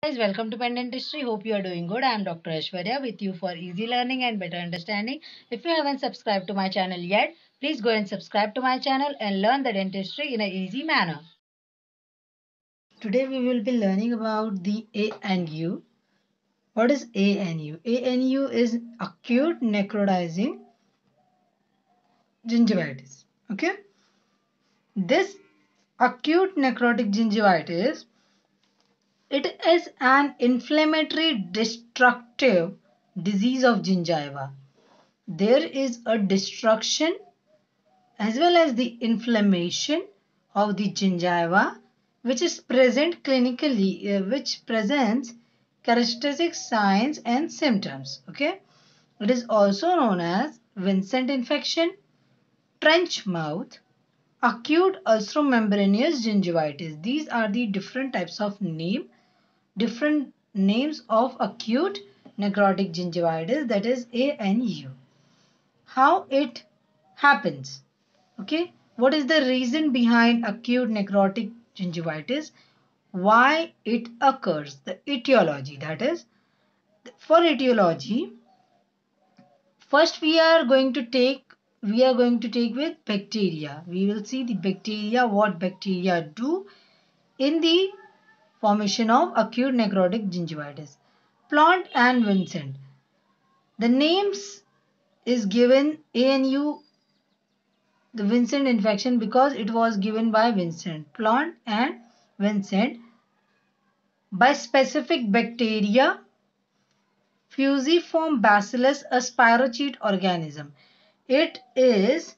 Guys, welcome to Pen Dentistry. Hope you are doing good. I am Dr. Aishwarya with you for easy learning and better understanding. If you haven't subscribed to my channel yet, please go and subscribe to my channel and learn the dentistry in an easy manner. Today we will be learning about the ANU. What is ANU? ANU is acute necrotizing gingivitis. Okay? This acute necrotic gingivitis, it is an inflammatory destructive disease of gingiva. There is a destruction as well as the inflammation of the gingiva which is present clinically, which presents characteristic signs and symptoms. Okay, it is also known as Vincent infection, trench mouth, acute ulceromembranous gingivitis. These are the different types of different names of acute necrotic gingivitis, that is ANU. How it happens? Okay, what is the reason behind acute necrotic gingivitis? Why it occurs? The etiology, that is, for etiology, first we are going to take with bacteria. We will see the bacteria, what bacteria do in the formation of acute necrotic gingivitis. Plant and Vincent. The names is given ANU, the Vincent infection, because it was given by Vincent. Plant and Vincent by specific bacteria, Fusiform Bacillus, a spirochete organism. It is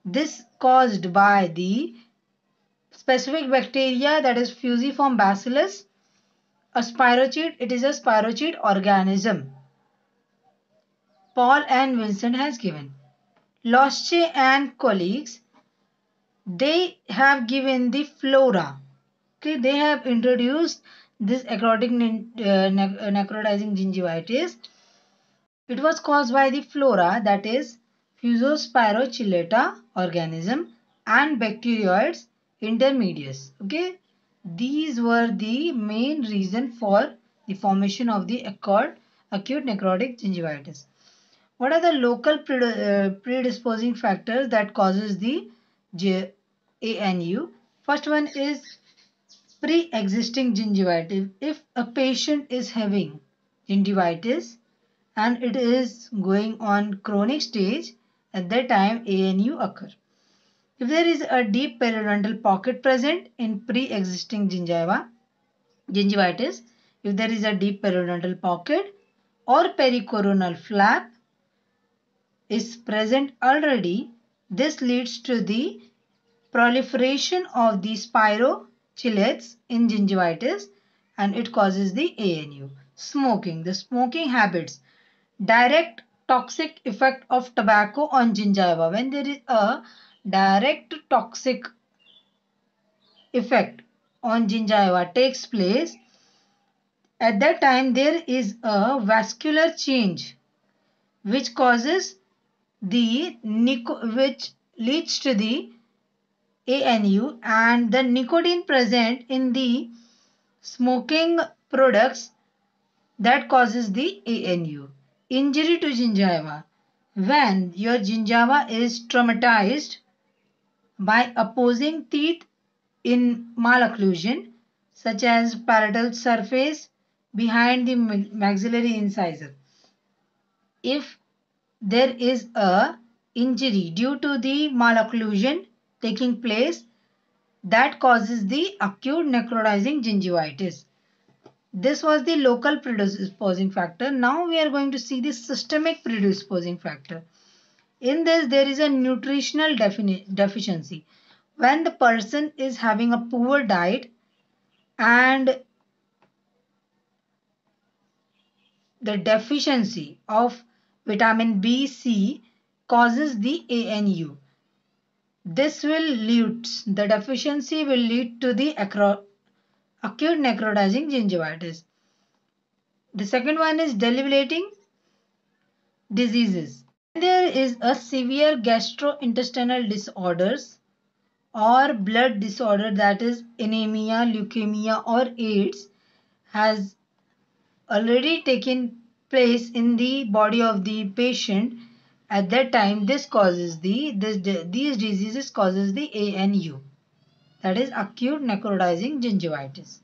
this caused by the specific bacteria, that is Fusiform Bacillus, a spirochete. It is a spirochete organism. Paul and Vincent has given. Losche and colleagues, they have given the flora. Okay, they have introduced this necrotizing gingivitis. It was caused by the flora, that is Fusospirochelata organism and bacteroides intermedius. Okay, these were the main reason for the formation of the acute necrotic gingivitis. What are the local predisposing factors that causes the ANU? First one is pre-existing gingivitis. If a patient is having gingivitis and it is going on chronic stage, at that time ANU occur. If there is a deep periodontal pocket present in pre-existing gingivitis, if there is a deep periodontal pocket or pericoronal flap is present already, this leads to the proliferation of the spirochelates in gingivitis and it causes the ANU. Smoking. The smoking habits. Direct toxic effect of tobacco on gingiva. When there is a direct toxic effect on gingiva takes place, at that time there is a vascular change which causes which leads to the ANU, and the nicotine present in the smoking products, that causes the ANU. Injury to gingiva. When your gingiva is traumatized by opposing teeth in malocclusion, such as palatal surface behind the maxillary incisor. If there is a injury due to the malocclusion taking place, that causes the acute necrotizing gingivitis. This was the local predisposing factor. Now we are going to see the systemic predisposing factor. In this, there is a nutritional deficiency. When the person is having a poor diet and the deficiency of vitamin B, C causes the ANU. This will lead, the deficiency will lead to the acute necrotizing gingivitis. The second one is debilitating diseases. There is a severe gastrointestinal disorders or blood disorder, that is anemia, leukemia or AIDS, has already taken place in the body of the patient, at that time this causes these diseases causes the ANU, that is acute necrotizing gingivitis.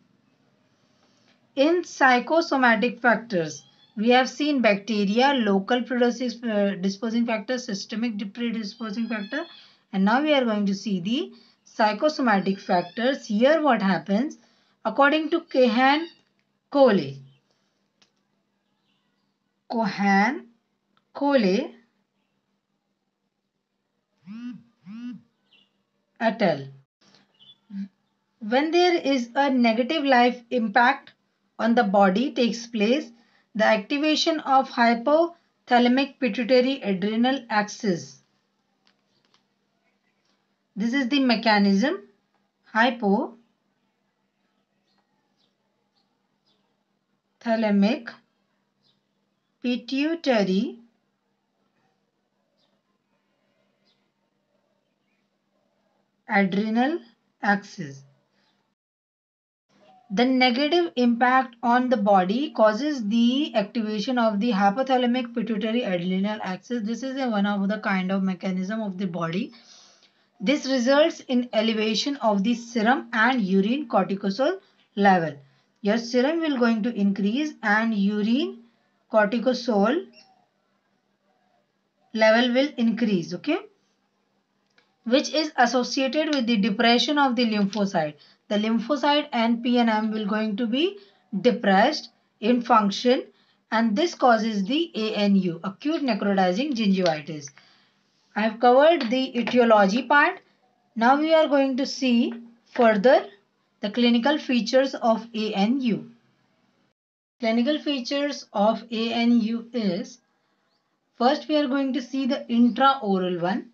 In psychosomatic factors, we have seen bacteria, local predisposing factor, systemic predisposing factor, and now we are going to see the psychosomatic factors. Here what happens, according to Cohen Cole et al. When there is a negative life impact on the body takes place, the activation of hypothalamic pituitary adrenal axis. This is the mechanism. Hypothalamic pituitary adrenal axis. The negative impact on the body causes the activation of the hypothalamic pituitary adrenal axis. This is one of the kind of mechanism of the body. This results in elevation of the serum and urine cortisol level. Your serum will going to increase and urine cortisol level will increase, okay, which is associated with the depression of the lymphocyte. The lymphocyte and PNM will going to be depressed in function, and this causes the ANU, acute necrotizing gingivitis. I have covered the etiology part. Now we are going to see further the clinical features of ANU. Clinical features of ANU is, first we are going to see the intraoral one.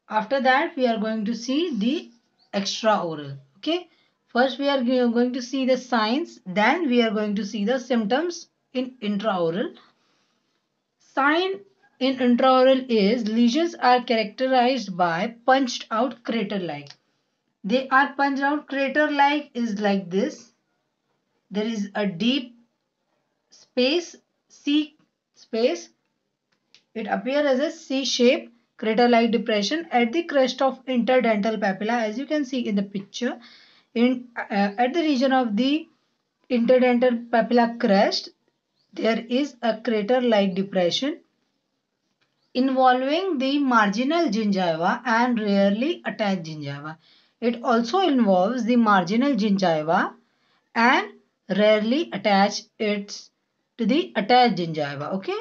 After that we are going to see the extraoral. Okay. First we are going to see the signs, then we are going to see the symptoms in intraoral. Sign in intraoral is lesions are characterized by punched out crater-like. They are punched out crater-like is like this. There is a deep space, C space. It appears as a C-shaped crater-like depression at the crest of interdental papilla, as you can see in the picture. At the region of the interdental papilla crest, there is a crater-like depression involving the marginal gingiva and rarely attached gingiva. It also involves the marginal gingiva and rarely attached its to the attached gingiva. Okay.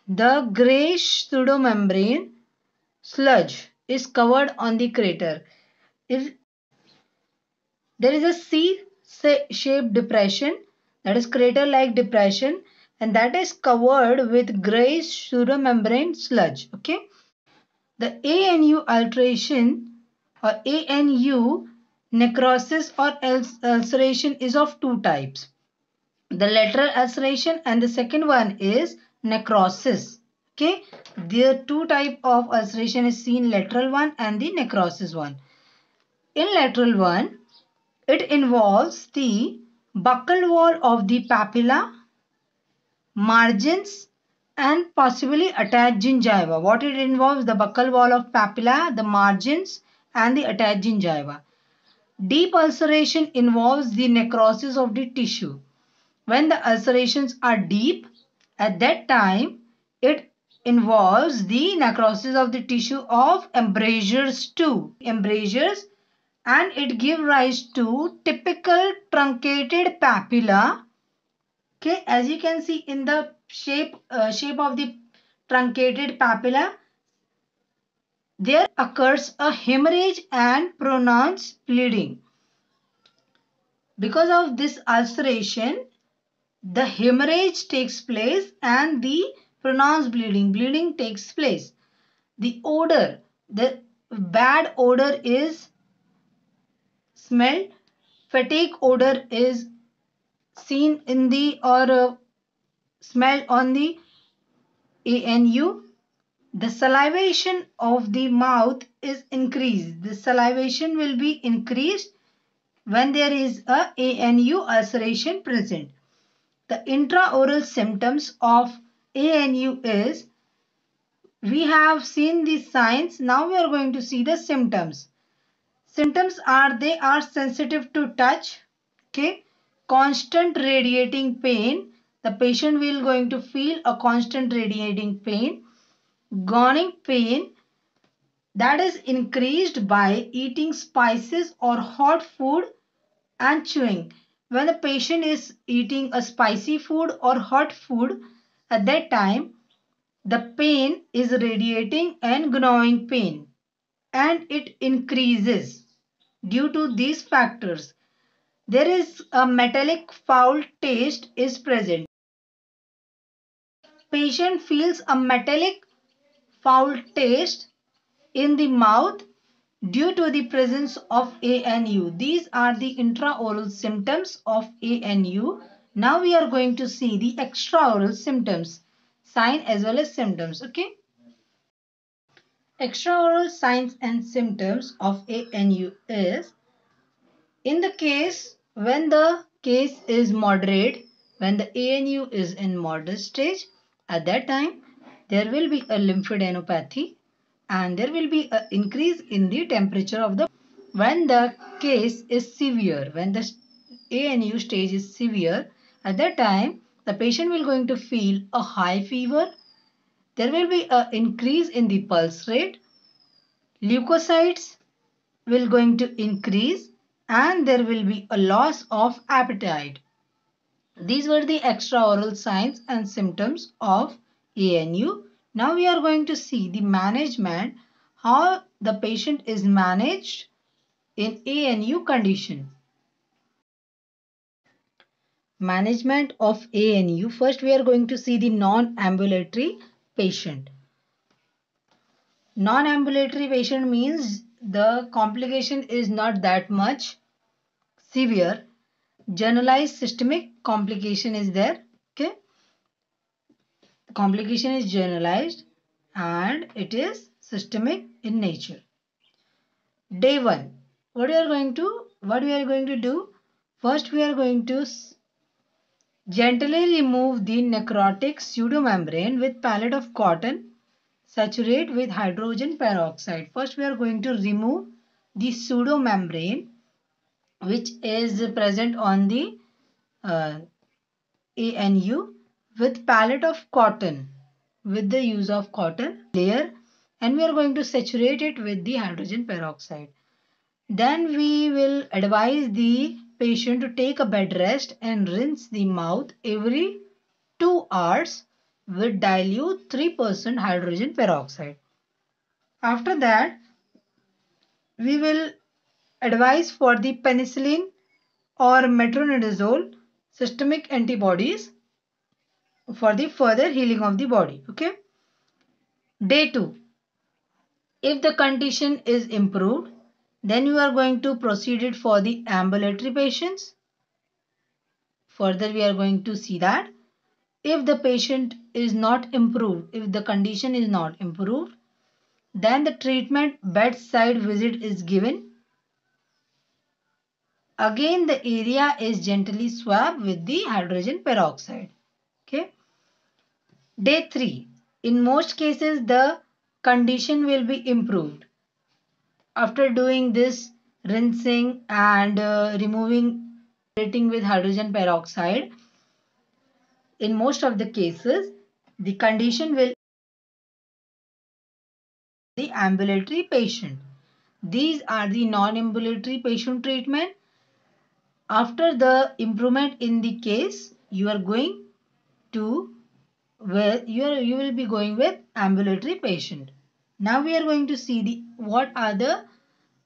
The grayish pseudomembrane sludge is covered on the crater. If there is a C-shaped depression, that is crater-like depression, and that is covered with grayish pseudomembrane sludge. Okay. The ANU alteration or ANU necrosis or ulceration is of two types. The lateral ulceration and the second one is necrosis. Okay. There are two types of ulceration is seen, lateral one and the necrosis one. In lateral one, it involves the buccal wall of the papilla, margins and possibly attached gingiva. What it involves? The buccal wall of papilla, the margins and the attached gingiva. Deep ulceration involves the necrosis of the tissue. When the ulcerations are deep, at that time it involves the necrosis of the tissue of embrasures too. Embrasures, and it gives rise to typical truncated papilla. Okay, as you can see in the shape of the truncated papilla, there occurs a hemorrhage and pronounced bleeding. Because of this ulceration, the hemorrhage takes place and the pronounced bleeding takes place. The odor, the bad odor is smelled. Fatigue odor is seen in the or smelled on the ANU. The salivation of the mouth is increased. The salivation will be increased when there is a ANU ulceration present. The intraoral symptoms of ANU is, we have seen the signs, now we are going to see the symptoms. Symptoms are, they are sensitive to touch, okay, constant radiating pain, the patient will going to feel a constant radiating pain, gonic pain that is increased by eating spices or hot food and chewing. When the patient is eating a spicy food or hot food, at that time the pain is radiating and gnawing pain, and it increases due to these factors. There is a metallic foul taste is present. Patient feels a metallic foul taste in the mouth due to the presence of ANU. These are the intraoral symptoms of ANU. Now we are going to see the extraoral symptoms, sign as well as symptoms. Okay. Extraoral signs and symptoms of ANU is, in the case when the case is moderate, when the ANU is in moderate stage, at that time there will be a lymphadenopathy and there will be an increase in the temperature of the. When the case is severe, when the ANU stage is severe, at that time the patient will going to feel a high fever, there will be an increase in the pulse rate, leukocytes will going to increase, and there will be a loss of appetite. These were the extraoral signs and symptoms of ANU. Now we are going to see the management, how the patient is managed in ANU condition. Management of ANU. First we are going to see the non-ambulatory patient. Non-ambulatory patient means the complication is not that much severe. Generalized systemic complication is there. Okay. The complication is generalized and it is systemic in nature. Day 1. What we are going to do? First we are going to gently remove the necrotic pseudomembrane with pallet of cotton. Saturate with hydrogen peroxide. First we are going to remove the pseudomembrane which is present on the ANU with pallet of cotton, with the use of cotton layer, and we are going to saturate it with the hydrogen peroxide. Then we will advise the patient to take a bed rest and rinse the mouth every 2 hours with dilute 3% hydrogen peroxide. After that, we will advise for the penicillin or metronidazole systemic antibodies for the further healing of the body. Okay. Day 2. If the condition is improved, then you are going to proceed it for the ambulatory patients. Further, we are going to see that if the patient is not improved, if the condition is not improved, then the treatment bedside visit is given. Again, the area is gently swabbed with the hydrogen peroxide. Okay. Day 3. In most cases, the condition will be improved. After doing this rinsing and removing with hydrogen peroxide, in most of the cases, the condition will be the ambulatory patient. These are the non-ambulatory patient treatment. After the improvement in the case, you are going to you will be going with ambulatory patient. Now we are going to see the what are the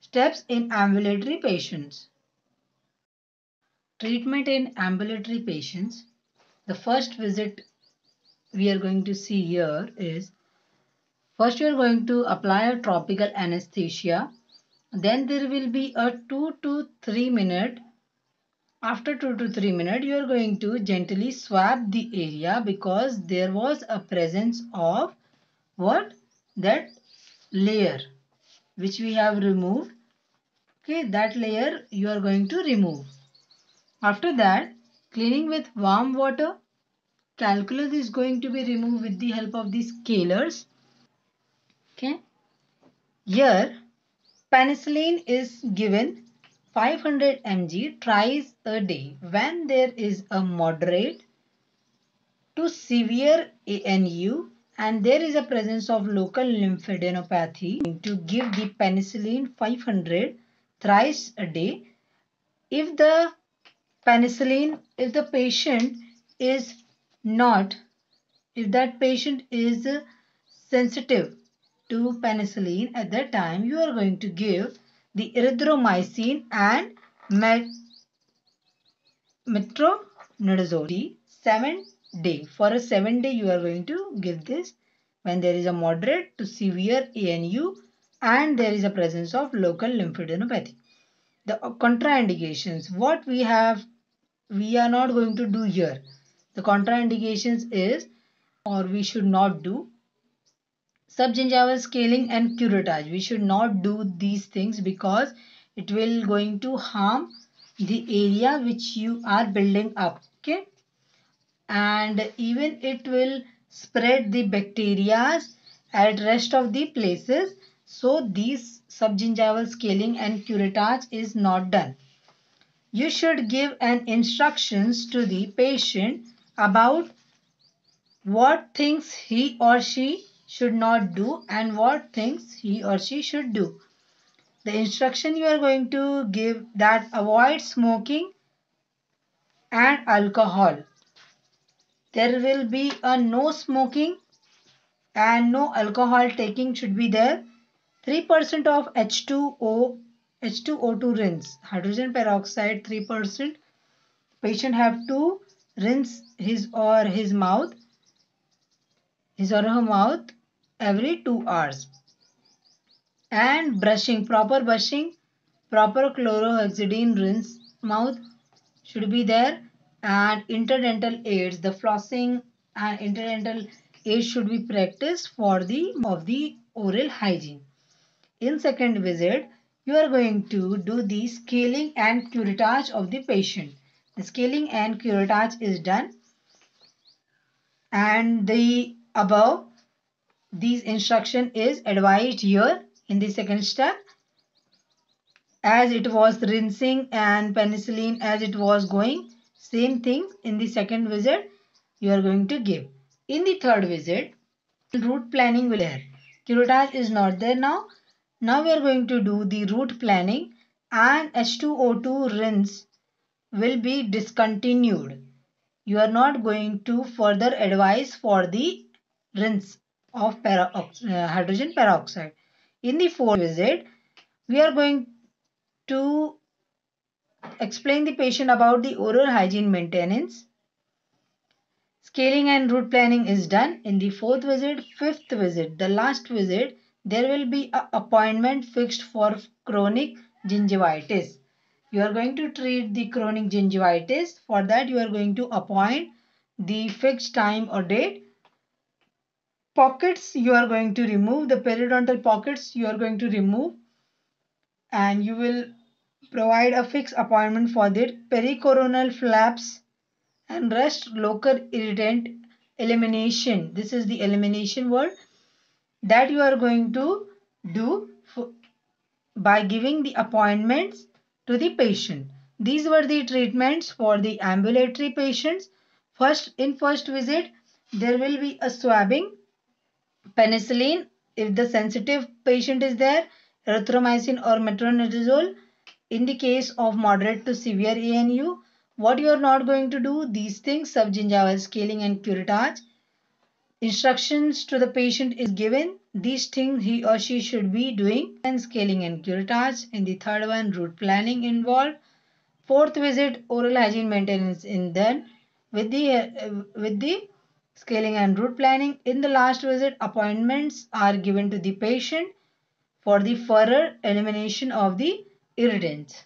steps in ambulatory patients. Treatment in ambulatory patients. The first visit we are going to see here is, first you are going to apply a topical anesthesia. Then there will be a 2 to 3 minute. After 2 to 3 minutes, you are going to gently swab the area because there was a presence of what? That layer which we have removed. Okay, that layer you are going to remove. After that, cleaning with warm water, calculus is going to be removed with the help of the scalers. Okay. Here, penicillin is given 500 mg thrice a day when there is a moderate to severe ANU and there is a presence of local lymphadenopathy. To give the penicillin 500 thrice a day. If the if the patient is not, if that patient is sensitive to penicillin, at that time you are going to give the erythromycin and metronidazole 7 day. For a 7 day you are going to give this when there is a moderate to severe ANU and there is a presence of local lymphadenopathy. The contraindications, what we are not going to do here. The contraindications is, or we should not do, subgingival scaling and curettage. We should not do these things because it will going to harm the area which you are building up. Okay, and even it will spread the bacteria at rest of the places. So these subgingival scaling and curettage is not done. You should give an instructions to the patient about what things he or she should not do and what things he or she should do. The instruction you are going to give that avoid smoking and alcohol. There will be a no smoking and no alcohol taking should be there. 3% of H2O2 rinse, hydrogen peroxide 3%. Patient have to rinse his or her mouth every 2 hours. And brushing, proper chlorhexidine rinse mouth should be there. And interdental aids, the flossing and interdental aids should be practiced for the of the oral hygiene. In second visit, you are going to do the scaling and curettage of the patient. The scaling and curettage is done, and the above these instruction is advised here in the second step. As it was rinsing and penicillin as it was going, same thing in the second visit you are going to give. In the third visit, route planning will be there. Curettage is not there now. Now we are going to do the route planning and H2O2 rinse will be discontinued. You are not going to further advise for the rinse of hydrogen peroxide. In the fourth visit, we are going to explain the patient about the oral hygiene maintenance. Scaling and route planning is done in the fourth visit. Fifth visit, the last visit, there will be an appointment fixed for chronic gingivitis. You are going to treat the chronic gingivitis. For that, you are going to appoint the fixed time or date. Pockets, you are going to remove. The periodontal pockets, you are going to remove. And you will provide a fixed appointment for the pericoronal flaps and rest local irritant elimination. This is the elimination word that you are going to do by giving the appointments to the patient. These were the treatments for the ambulatory patients. In first visit, there will be a swabbing, penicillin if the sensitive patient is there, erythromycin or metronidazole. In the case of moderate to severe ANU, what you are not going to do, these things, subgingival scaling and curettage. Instructions to the patient is given. These things he or she should be doing. And scaling and curettage. In the third one, route planning involved. Fourth visit, oral hygiene maintenance in then with the scaling and route planning. In the last visit, appointments are given to the patient for the further elimination of the irritants.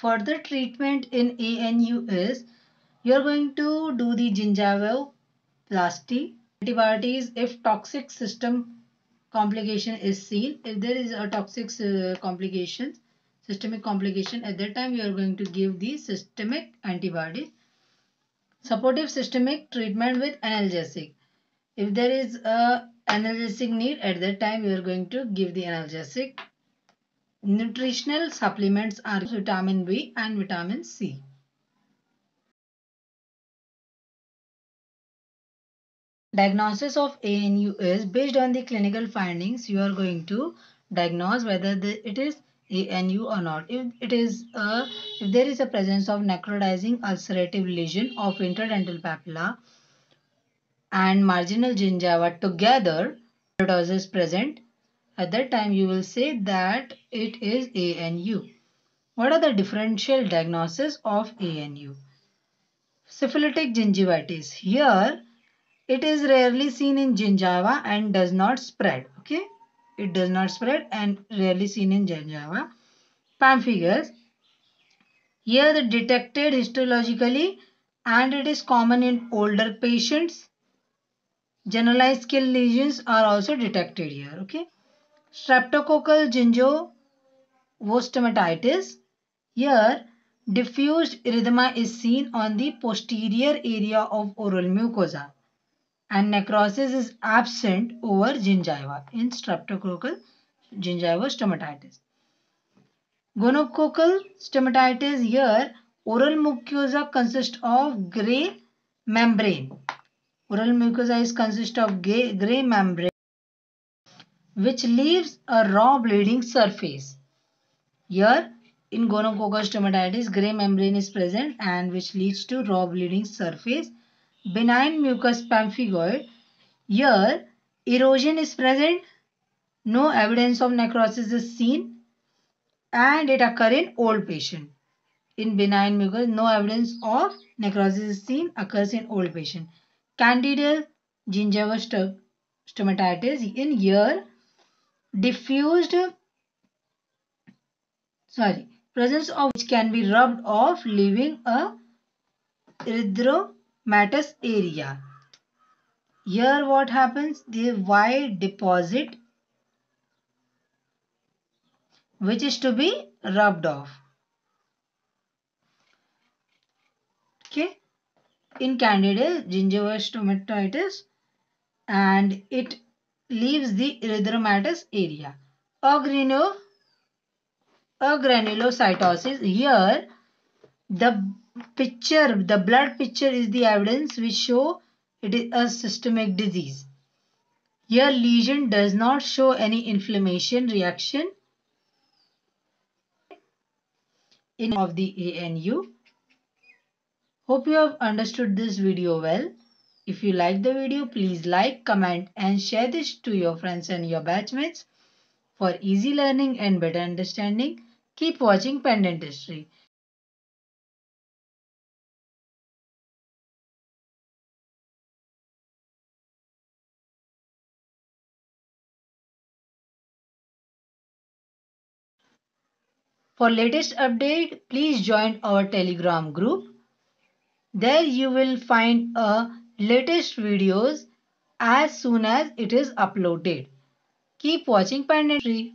Further treatment in ANU is you are going to do the gingivoplasty. Antibiotics if toxic system complication is seen. If there is a toxic complication, systemic complication, at that time you are going to give the systemic antibiotics. Supportive systemic treatment with analgesic. If there is a analgesic need, at that time you are going to give the analgesic. Nutritional supplements are vitamin B and vitamin C. Diagnosis of ANU is based on the clinical findings. You are going to diagnose whether it is ANU or not. If there is a presence of necrotizing ulcerative lesion of interdental papilla and marginal gingiva together, is present. At that time, you will say that it is ANU. What are the differential diagnosis of ANU? Syphilitic gingivitis. Here, it is rarely seen in gingiva and does not spread. Okay, it does not spread and rarely seen in gingiva. Pemphigus. Here, the detected histologically and it is common in older patients. Generalized skin lesions are also detected here. Okay, streptococcal gingivostomatitis. Here, diffused erythema is seen on the posterior area of oral mucosa and necrosis is absent over gingiva in streptococcal gingivostomatitis. Gonococcal stomatitis, here oral mucosa consists of gray membrane. Oral mucosa is consist of gray membrane which leaves a raw bleeding surface. Here in gonococcal stomatitis, gray membrane is present and which leads to raw bleeding surface. Benign mucus pemphigoid, here erosion is present, no evidence of necrosis is seen and it occurs in old patient. In benign mucus, no evidence of necrosis is seen, occurs in old patient. Candida gingivostomatitis, in here diffused presence of which can be rubbed off leaving a erythematous area. Here what happens? The white deposit which is to be rubbed off. Okay, in Candida gingivostomatitis and it leaves the erythematous area. Agranulocytosis, here the blood picture is the evidence which show it is a systemic disease. Here lesion does not show any inflammation reaction in of the ANU. Hope you have understood this video well. If you like the video, please like, comment and share this to your friends and your batchmates. For easy learning and better understanding, keep watching Pen Dentistry. For latest update, please join our Telegram group. There you will find latest videos as soon as it is uploaded. Keep watching Pen Dentistry.